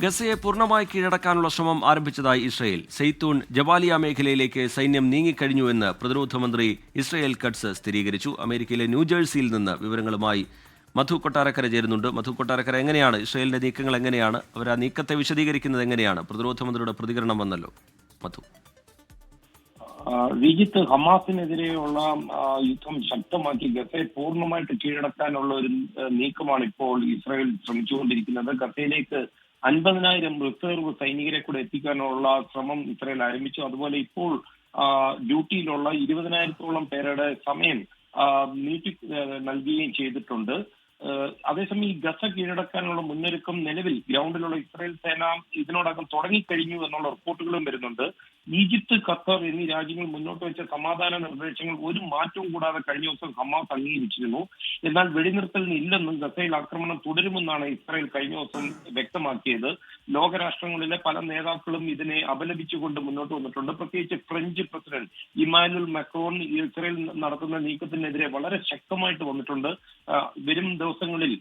ഗസയെ പൂർണ്ണമായി കീഴടക്കാനുള്ള ശ്രമം ആരംഭിച്ചതായി ഇസ്രയേൽ. സെയ്ത്തൂൺ ജബാലിയ മേഖലയിലേക്ക് സൈന്യം നീങ്ങിക്കഴിഞ്ഞുവെന്ന് പ്രതിരോധ മന്ത്രി ഇസ്രയേൽ കട്സ് സ്ഥിരീകരിച്ചു. അമേരിക്കയിലെ ന്യൂജേഴ്സിയിൽ നിന്ന് വിവരങ്ങളുമായി മധു കൊട്ടാരക്കര ചേരുന്നുണ്ട്. മധു കൊട്ടാരക്കര, എങ്ങനെയാണ് ഇസ്രയേലിന്റെ നീക്കങ്ങൾ? എങ്ങനെയാണ് അവർ ആ നീക്കത്തെ വിശദീകരിക്കുന്നത്? എങ്ങനെയാണ്? പ്രതിരോധ മന്ത്രിയുടെ പ്രതികരണം വന്നല്ലോ മധു. ഈജിപ്ത് ഹമാസിനെതിരെയുള്ള യുദ്ധം ശക്തമാക്കി ഗസയെ പൂർണ്ണമായിട്ട് കീഴടക്കാനുള്ള ഒരു നീക്കമാണ് ഇപ്പോൾ ഇസ്രായേൽ ശ്രമിച്ചുകൊണ്ടിരിക്കുന്നത്. ഗസയിലേക്ക് 50,000 റിസർവ് സൈനികരെ കൂടെ എത്തിക്കാനുള്ള ശ്രമം ഇസ്രായേൽ ആരംഭിച്ചു. അതുപോലെ ഇപ്പോൾ ഡ്യൂട്ടിയിലുള്ള 20,000-ഓളം പേരുടെ സമയം നീട്ടി നൽകുകയും ചെയ്തിട്ടുണ്ട്. അതേസമയം ഈ ഗസ കീഴടക്കാനുള്ള മുന്നൊരുക്കം നിലവിൽ ഗ്രൗണ്ടിലുള്ള ഇസ്രായേൽ സേന ഇതിനോടകം തുടങ്ങിക്കഴിഞ്ഞു എന്നുള്ള റിപ്പോർട്ടുകളും വരുന്നുണ്ട്. ഈജിപ്ത്, ഖത്തർ എന്നീ രാജ്യങ്ങൾ മുന്നോട്ട് വെച്ച സമാധാന നിർദ്ദേശങ്ങൾ ഒരു മാറ്റവും കൂടാതെ കഴിഞ്ഞ ദിവസം ഹമാസ് അംഗീകരിച്ചിരുന്നു. എന്നാൽ വെടിനിർത്തലിന് ഇല്ലെന്നും ഗസയിൽ ആക്രമണം തുടരുമെന്നാണ് ഇസ്രായേൽ കഴിഞ്ഞ ദിവസം വ്യക്തമാക്കിയത്. ലോകരാഷ്ട്രങ്ങളിലെ പല നേതാക്കളും ഇതിനെ അപലപിച്ചുകൊണ്ട് മുന്നോട്ട് വന്നിട്ടുണ്ട്. പ്രത്യേകിച്ച് French president Emmanuel Macron Israel നടത്തുന്ന നീക്കത്തിനെതിരെ വളരെ ശക്തമായിട്ട് വന്നിട്ടുണ്ട്. വരും ദിവസങ്ങളിൽ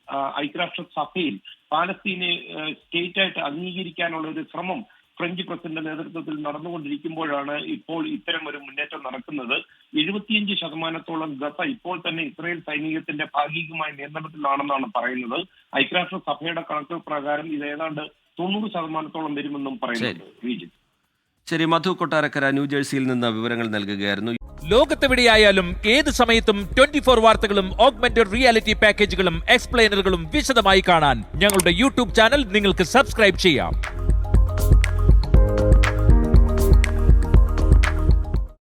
ഐക്യരാഷ്ട്ര സഭയിൽ പാലസ്തീനെ സ്റ്റേറ്റായിട്ട് അംഗീകരിക്കാനുള്ള ഒരു ശ്രമം ഫ്രഞ്ച് പ്രസിഡന്റ് നേതൃത്വത്തിൽ നടന്നുകൊണ്ടിരിക്കുമ്പോഴാണ് ഇപ്പോൾ ഇത്തരം ഒരു മുന്നേറ്റം നടക്കുന്നത്. 75% ഗസ ഇപ്പോൾ തന്നെ ഇസ്രായേൽ സൈനികത്തിന്റെ ഭാഗികമായ നിയന്ത്രണത്തിലാണെന്നാണ് പറയുന്നത്. ഐക്യരാഷ്ട്ര സഭയുടെ കണക്കുകൾ പ്രകാരം ഇത് ഏതാണ്ട് 90% വരുമെന്നും പറയുന്നുണ്ട്. ശരി, മധു കൊട്ടാരക്കര ന്യൂജേഴ്സിയിൽ നിന്ന് വിവരങ്ങൾ നൽകുകയായിരുന്നു. ലോകത്തെവിടെയായാലും ഏത് സമയത്തും 24 വാർത്തകളും ഓഗ്മെന്റഡ് റിയാലിറ്റി പാക്കേജുകളും എക്സ്പ്ലെയിനറുകളും വിശദമായി കാണാൻ ഞങ്ങളുടെ യൂട്യൂബ് ചാനൽ നിങ്ങൾക്ക് സബ്സ്ക്രൈബ് ചെയ്യാം.